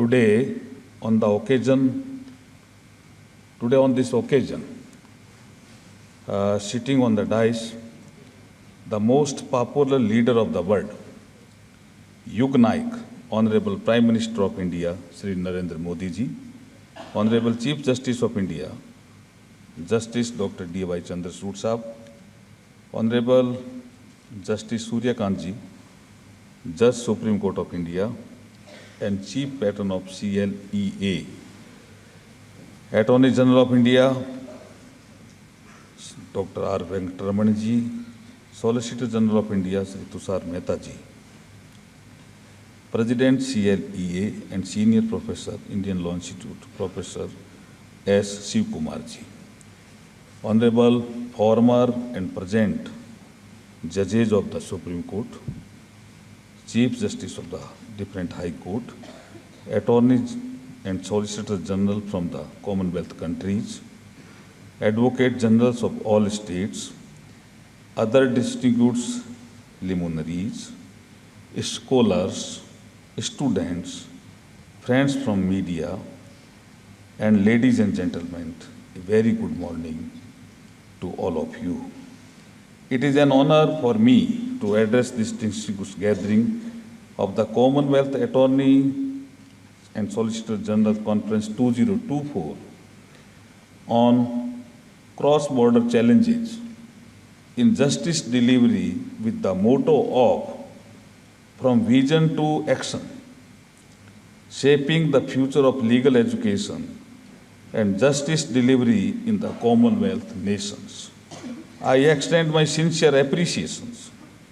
Today, on the occasion, today on this occasion, sitting on the dais, the most popular leader of the world, Yug Naik, Honorable Prime Minister of India, Sri Narendra Modi ji, Honorable Chief Justice of India, Justice Dr. D.Y. Chandrachud Sahab, Honorable Justice Surya Kant ji, Judge Supreme Court of India, and Chief Patron of CLEA, Attorney General of India, Dr. R. Venkataraman ji, Solicitor General of India, Sri Tushar Mehta ji, President CLEA and Senior Professor, Indian Law Institute, Professor S. Shiv Kumar ji, Honorable former and present judges of the Supreme Court, Chief Justice of the different High Court, Attorneys and Solicitor General from the Commonwealth countries, Advocate Generals of all states, other distinguished luminaries, scholars, students, friends from media, and ladies and gentlemen, a very good morning to all of you. It is an honor for me to address this distinguished gathering of the Commonwealth Attorney and Solicitor General Conference 2024 on cross-border challenges in justice delivery with the motto of From Vision to Action, shaping the future of legal education and justice delivery in the Commonwealth nations. I extend my sincere appreciations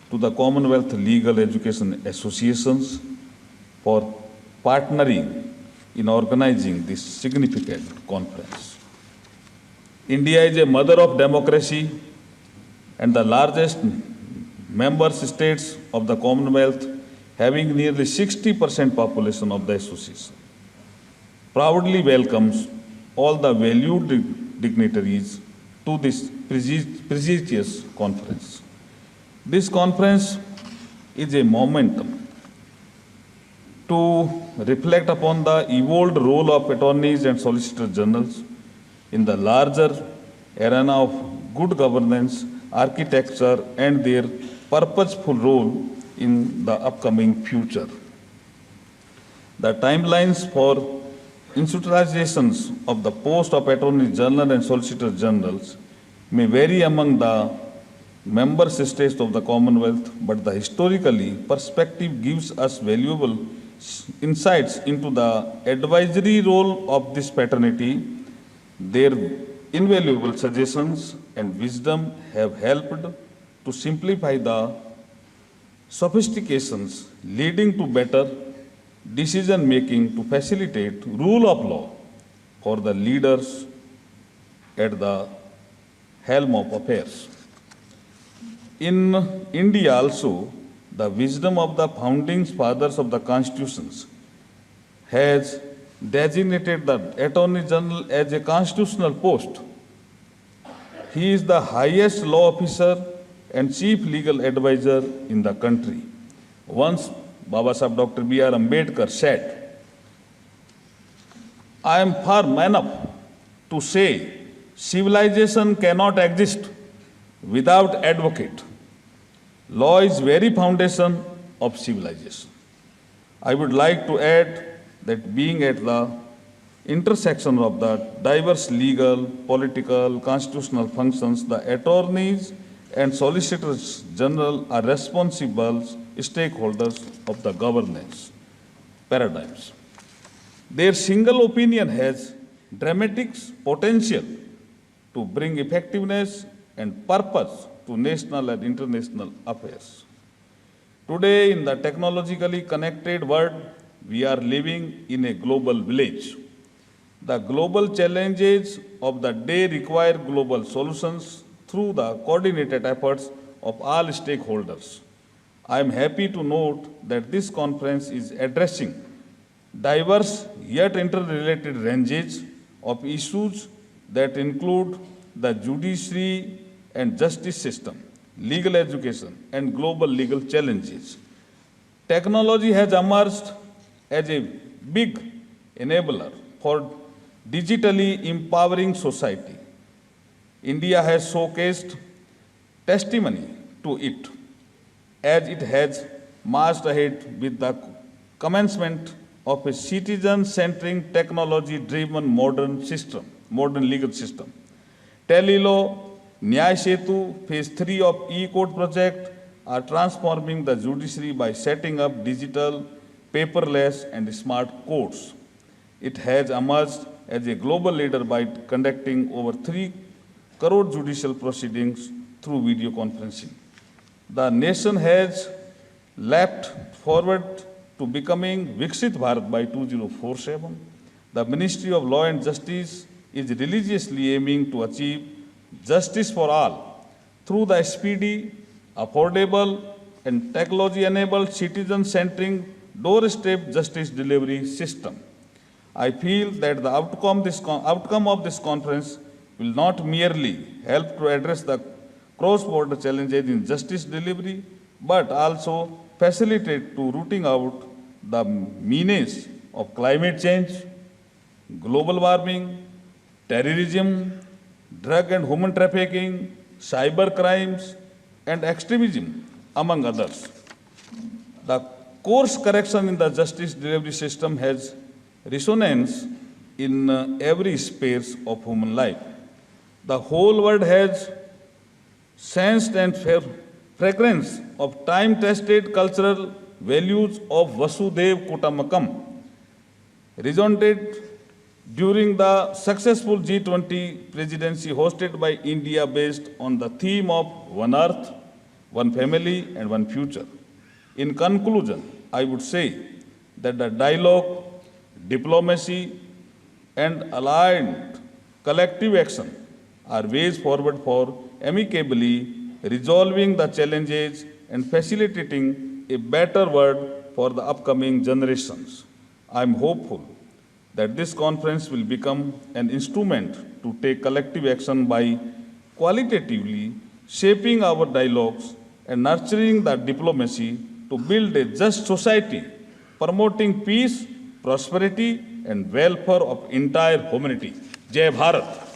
to the Commonwealth Legal Education Associations for partnering in organizing this significant conference. India is a mother of democracy and the largest member states of the Commonwealth, having nearly 60% population of the association, proudly welcomes all the valued dignitaries to this prestigious conference. This conference is a momentum to reflect upon the evolved role of attorneys and solicitor generals in the larger arena of good governance, architecture, and their purposeful role in the upcoming future. The timelines for institutionalizations of the post of Attorney General and Solicitor Generals may vary among the member states of the Commonwealth, but the historically perspective gives us valuable insights into the advisory role of this fraternity. Their invaluable suggestions and wisdom have helped to simplify the sophistications leading to better decision making to facilitate rule of law for the leaders at the helm of affairs. In India also, the wisdom of the founding fathers of the constitutions has designated the Attorney General as a constitutional post. He is the highest law officer and chief legal advisor in the country. Once Baba Sahib Dr. B.R. Ambedkar said, I am firm enough to say civilization cannot exist without advocate. Law is very foundation of civilization. I would like to add that being at the intersection of the diverse legal, political, constitutional functions, the attorneys and solicitors general are responsible stakeholders of the governance paradigms. Their single opinion has dramatic potential to bring effectiveness and purpose to national and international affairs. Today, in the technologically connected world, we are living in a global village. The global challenges of the day require global solutions through the coordinated efforts of all stakeholders. I am happy to note that this conference is addressing diverse yet interrelated ranges of issues that include the judiciary and justice system, legal education, and global legal challenges. Technology has emerged as a big enabler for digitally empowering society. India has showcased testimony to it as it has marched ahead with the commencement of a citizen-centering, technology-driven modern legal system. Telelaw, Nyay Setu, Phase 3 of E-Court project are transforming the judiciary by setting up digital, paperless and smart courts. It has emerged as a global leader by conducting over 3 crore judicial proceedings through video conferencing. The nation has leapt forward to becoming Viksit Bharat by 2047. The Ministry of Law and Justice is religiously aiming to achieve justice for all through the speedy, affordable, and technology-enabled citizen-centering doorstep justice delivery system. I feel that the outcome of this conference will not merely help to address the cross-border challenges in justice delivery, but also facilitate to rooting out the menace of climate change, global warming, terrorism, drug and human trafficking, cyber crimes, and extremism, among others. The course correction in the justice delivery system has resonance in every space of human life. The whole world has sensed and fragrance of time-tested cultural values of Vasudev Kutumbakam, resonated during the successful G20 presidency hosted by India based on the theme of One Earth, One Family and One Future. In conclusion, I would say that the dialogue, diplomacy and aligned collective action are ways forward for amicably resolving the challenges and facilitating a better world for the upcoming generations. I am hopeful that this conference will become an instrument to take collective action by qualitatively shaping our dialogues and nurturing the diplomacy to build a just society, promoting peace, prosperity, and welfare of entire humanity. Jai Bharat!